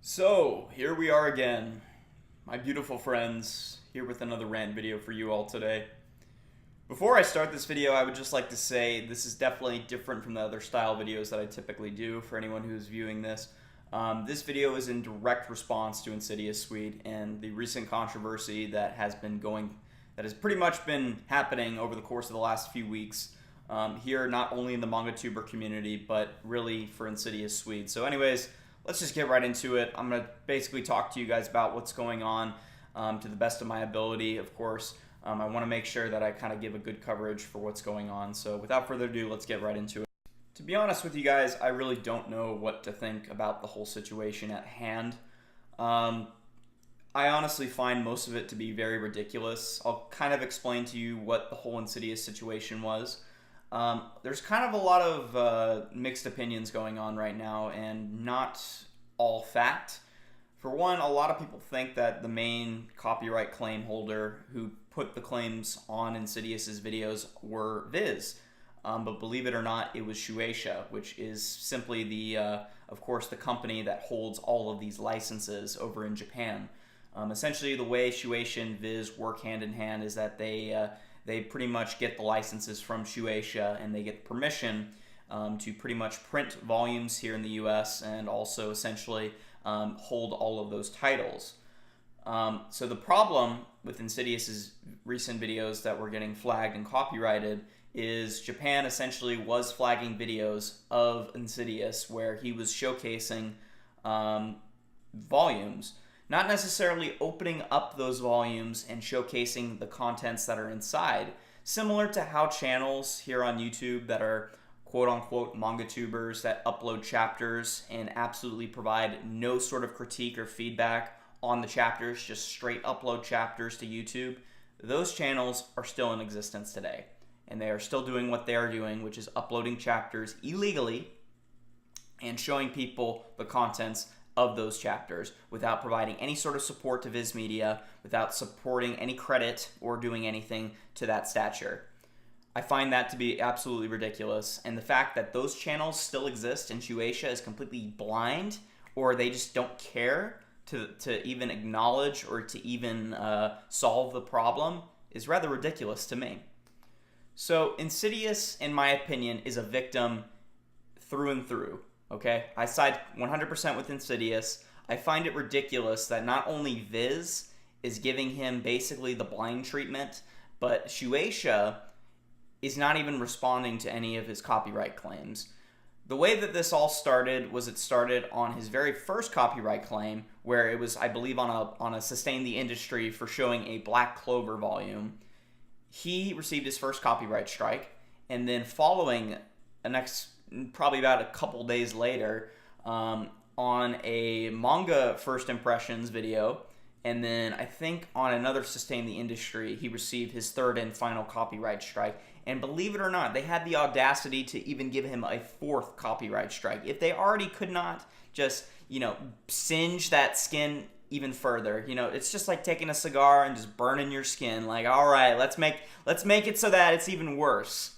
So, here we are again, my beautiful friends, here with another rant video for you all today. Before I start this video, I would just like to say this is definitely different from the other style videos that I typically do for anyone who's viewing this. This video is in direct response to Insidious Suite and the recent controversy that has pretty much been happening over the course of the last few weeks here, not only in the manga tuber community, but really for Insidious Suite. So anyways, let's just get right into it. I'm going to basically talk to you guys about what's going on to the best of my ability, of course. I want to make sure that I kind of give a good coverage for what's going on. So without further ado, let's get right into it. To be honest with you guys, I really don't know what to think about the whole situation at hand. I honestly find most of it to be very ridiculous. I'll kind of explain to you what the whole Insidious situation was. There's kind of a lot of mixed opinions going on right now, and not all fact. For one, a lot of people think that the main copyright claim holder who put the claims on Insidious's videos were Viz. But believe it or not, it was Shueisha, which is simply of course, the company that holds all of these licenses over in Japan. Essentially, the way Shueisha and Viz work hand in hand is that they pretty much get the licenses from Shueisha, and they get permission to pretty much print volumes here in the US and also essentially hold all of those titles. So the problem with Insidious's recent videos that were getting flagged and copyrighted is Japan essentially was flagging videos of Insidious where he was showcasing volumes, not necessarily opening up those volumes and showcasing the contents that are inside, similar to how channels here on YouTube that are quote-unquote manga tubers that upload chapters and absolutely provide no sort of critique or feedback on the chapters, just straight upload chapters to YouTube. Those channels are still in existence today, and they are still doing what they are doing, which is uploading chapters illegally and showing people the contents of those chapters without providing any sort of support to Viz Media, without supporting any credit or doing anything to that stature. I find that to be absolutely ridiculous, and the fact that those channels still exist and Shueisha is completely blind, or they just don't care to even acknowledge or to even solve the problem, is rather ridiculous to me. So Insidious, in my opinion, is a victim through and through. Okay, I side 100% with Insidious. I find it ridiculous that not only Viz is giving him basically the blind treatment, but Shueisha is not even responding to any of his copyright claims. The way that this all started was it started on his very first copyright claim, where it was, I believe, on a Sustain the Industry for showing a Black Clover volume. He received his first copyright strike, and then following probably about a couple days later, on a manga first impressions video, and then I think on another Sustain the Industry, he received his third and final copyright strike. And believe it or not, they had the audacity to even give him a fourth copyright strike. If they already could not just, singe that skin even further, it's just like taking a cigar and just burning your skin. Like, all right, let's make it so that it's even worse.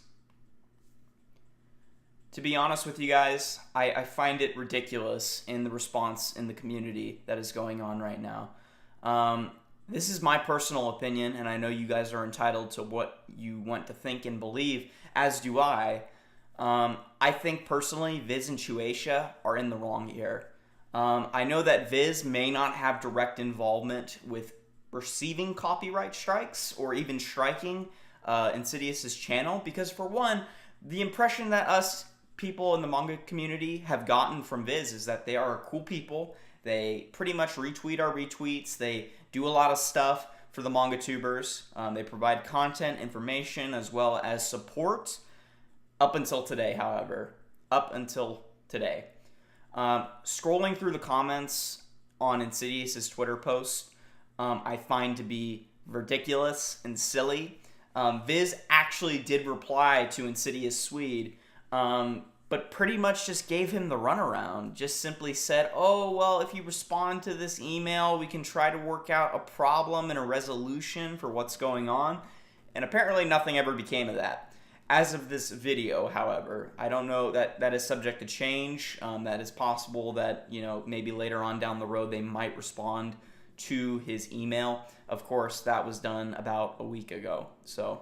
To be honest with you guys, I find it ridiculous in the response in the community that is going on right now. This is my personal opinion, and I know you guys are entitled to what you want to think and believe, as do I. I think personally, Viz and Shueisha are in the wrong here. I know that Viz may not have direct involvement with receiving copyright strikes or even striking Insidious's channel, because for one, the impression that us people in the manga community have gotten from Viz is that they are cool people. They pretty much retweet our retweets. They do a lot of stuff for the manga tubers. They provide content, information, as well as support. Up until today, however. Up until today. Scrolling through the comments on Insidious's Twitter post, I find to be ridiculous and silly. Viz actually did reply to Insidious Swede, but pretty much just gave him the runaround. Just simply said, oh, well, if you respond to this email, we can try to work out a problem and a resolution for what's going on. And apparently nothing ever became of that. As of this video, however, I don't know, that is subject to change. That is possible that, maybe later on down the road they might respond to his email. Of course, that was done about a week ago. So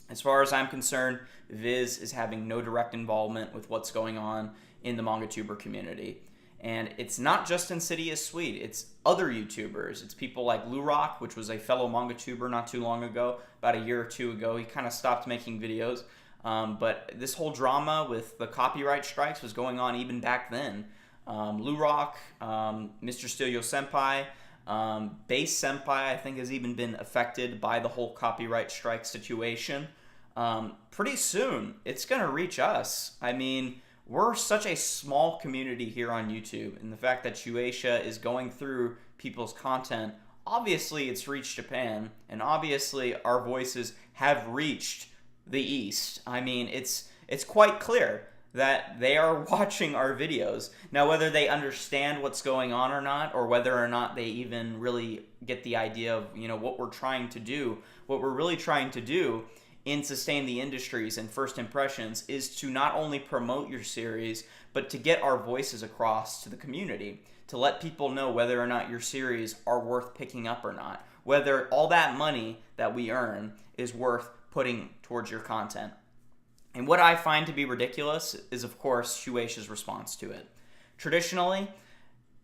as far as I'm concerned, Viz is having no direct involvement with what's going on in the MangaTuber community. And it's not just Insidious Sweet, it's other YouTubers. It's people like Lurock, which was a fellow MangaTuber not too long ago, about a year or two ago. He kind of stopped making videos. But this whole drama with the copyright strikes was going on even back then. Lurock, Mr. Studio Senpai, Base Senpai, I think, has even been affected by the whole copyright strike situation. Pretty soon, it's going to reach us. I mean, we're such a small community here on YouTube, and the fact that Shueisha is going through people's content, obviously it's reached Japan, and obviously our voices have reached the East. I mean, it's quite clear that they are watching our videos. Now, whether they understand what's going on or not, or whether or not they even really get the idea of, what we're trying to do, what we're really trying to do in Sustain the Industries and First Impressions is to not only promote your series, but to get our voices across to the community, to let people know whether or not your series are worth picking up or not, whether all that money that we earn is worth putting towards your content. And what I find to be ridiculous is, of course, Shueisha's response to it. Traditionally,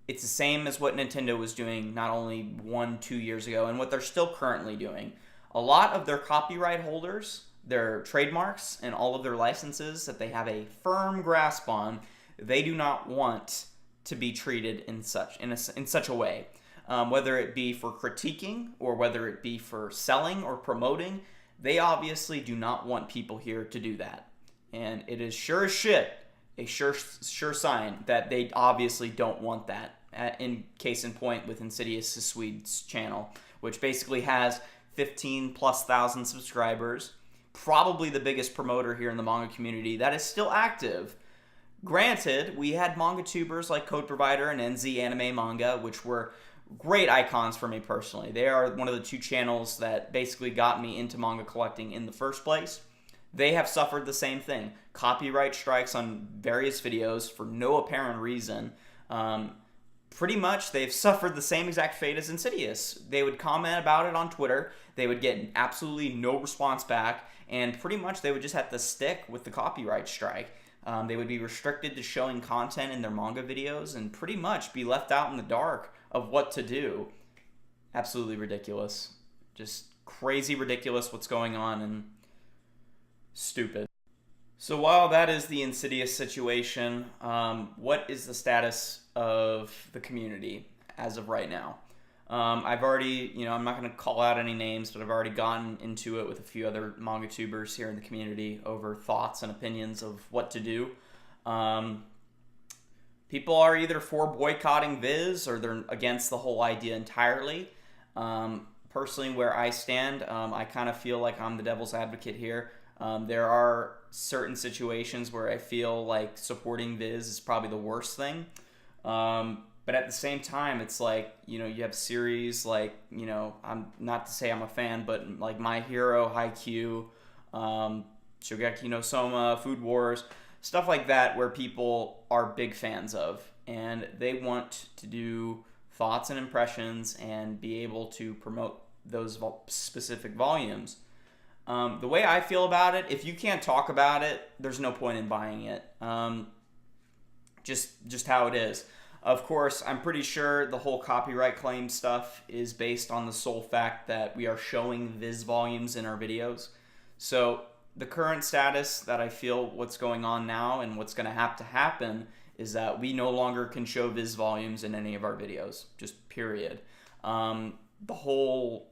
it's the same as what Nintendo was doing not only 1-2 years ago, and what they're still currently doing. A lot of their copyright holders, their trademarks, and all of their licenses that they have a firm grasp on, they do not want to be treated in such a way. Whether it be for critiquing, or whether it be for selling or promoting, they obviously do not want people here to do that. And it is sure as shit a sure sign that they obviously don't want that. In case in point with Insidious Sweet's channel, which basically has 15,000+ subscribers, probably the biggest promoter here in the manga community that is still active. Granted, we had manga tubers like Code Provider and NZ Anime Manga, which were great icons for me personally. They are one of the two channels that basically got me into manga collecting in the first place. They have suffered the same thing. Copyright strikes on various videos for no apparent reason. Pretty much, they've suffered the same exact fate as Insidious. They would comment about it on Twitter. They would get absolutely no response back. And pretty much, they would just have to stick with the copyright strike. They would be restricted to showing content in their manga videos and pretty much be left out in the dark of what to do. Absolutely ridiculous. Just crazy ridiculous what's going on, and stupid. So while that is the Insidious situation, what is the status of the community as of right now? I've already, I'm not going to call out any names, but I've already gotten into it with a few other manga tubers here in the community over thoughts and opinions of what to do. People are either for boycotting Viz or they're against the whole idea entirely. Personally, where I stand, I kind of feel like I'm the devil's advocate here. There are certain situations where I feel like supporting Viz is probably the worst thing. But at the same time, it's like, you have series like, I'm not to say I'm a fan, but like My Hero, Haikyuu, Shogeki no Soma, Food Wars, stuff like that where people are big fans of. And they want to do thoughts and impressions and be able to promote those specific volumes. The way I feel about it, if you can't talk about it, there's no point in buying it. Just how it is. Of course, I'm pretty sure the whole copyright claim stuff is based on the sole fact that we are showing Viz volumes in our videos. So the current status that I feel what's going on now and what's going to have to happen is that we no longer can show Viz volumes in any of our videos, just period. The whole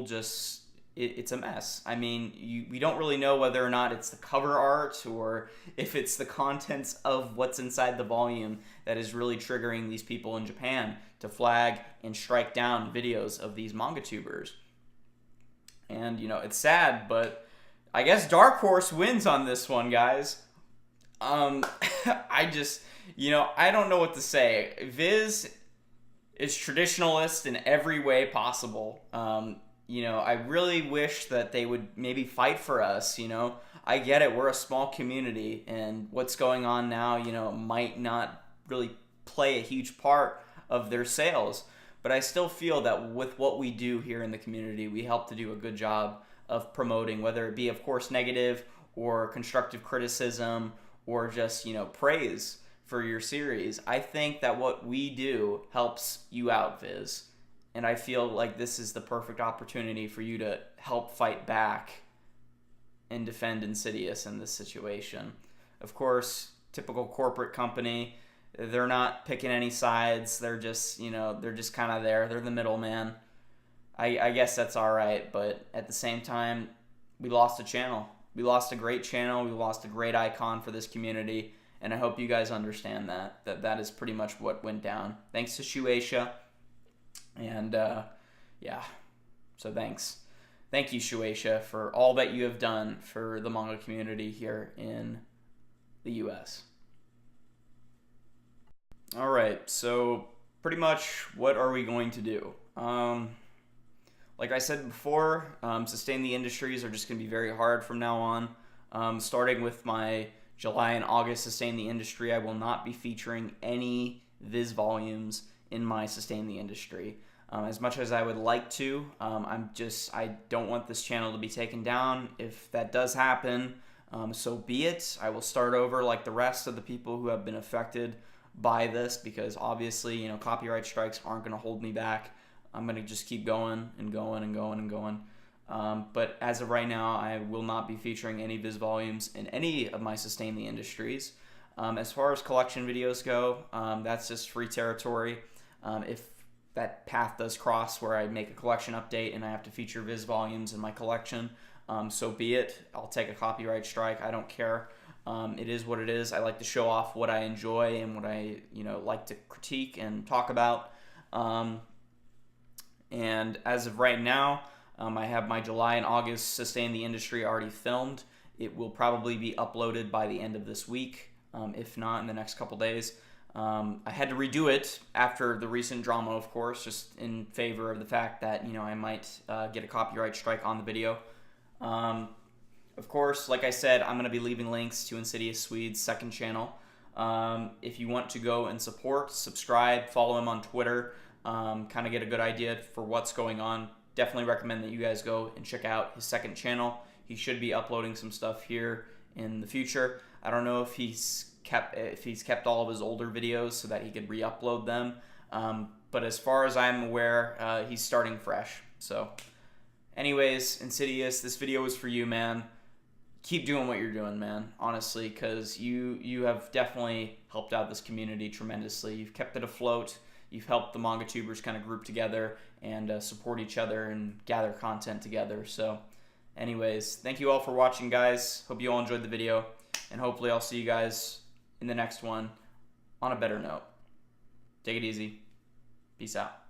just... It's a mess. I mean, we don't really know whether or not it's the cover art or if it's the contents of what's inside the volume that is really triggering these people in Japan to flag and strike down videos of these manga tubers. And, it's sad, but I guess Dark Horse wins on this one, guys. I just, I don't know what to say. Viz is traditionalist in every way possible. I really wish that they would maybe fight for us, I get it. We're a small community, and what's going on now, might not really play a huge part of their sales. But I still feel that with what we do here in the community, we help to do a good job of promoting, whether it be, of course, negative or constructive criticism or just, praise for your series. I think that what we do helps you out, Viz. And I feel like this is the perfect opportunity for you to help fight back and defend Insidious in this situation. Of course, typical corporate company, they're not picking any sides. They're just, they're just kind of there. They're the middleman. I guess that's all right, but at the same time, we lost a channel. We lost a great channel. We lost a great icon for this community, and I hope you guys understand that is pretty much what went down. Thanks to Shueisha, and yeah, so thanks. Thank you, Shueisha, for all that you have done for the manga community here in the U.S. All right, so pretty much what are we going to do? Like I said before, sustain the industries are just going to be very hard from now on. Starting with my July and August sustain the industry, I will not be featuring any Viz volumes in my sustain the industry. As much as I would like to, I don't want this channel to be taken down. If that does happen, so be it. I will start over like the rest of the people who have been affected by this, because obviously, copyright strikes aren't going to hold me back. I'm going to just keep going and going and going and going. But as of right now, I will not be featuring any Viz volumes in any of my sustain the industries. As far as collection videos go, that's just free territory. If that path does cross where I make a collection update and I have to feature Viz volumes in my collection, so be it. I'll take a copyright strike. I don't care. It is what it is. I like to show off what I enjoy and what I like to critique and talk about. And as of right now, I have my July and August sustain the industry already filmed. It will probably be uploaded by the end of this week, if not in the next couple days. I had to redo it after the recent drama, of course, just in favor of the fact that, I might get a copyright strike on the video. Of course, like I said, I'm going to be leaving links to Insidious Swede's second channel. If you want to go and support, subscribe, follow him on Twitter, kind of get a good idea for what's going on, definitely recommend that you guys go and check out his second channel. He should be uploading some stuff here in the future. I don't know if he's kept all of his older videos so that he could re-upload them. But as far as I'm aware, he's starting fresh. So anyways, Insidious, this video was for you, man. Keep doing what you're doing, man, honestly, because you have definitely helped out this community tremendously. You've kept it afloat. You've helped the manga tubers kind of group together and support each other and gather content together. So anyways, thank you all for watching, guys. Hope you all enjoyed the video, and hopefully I'll see you guys in the next one on a better note. Take it easy. Peace out.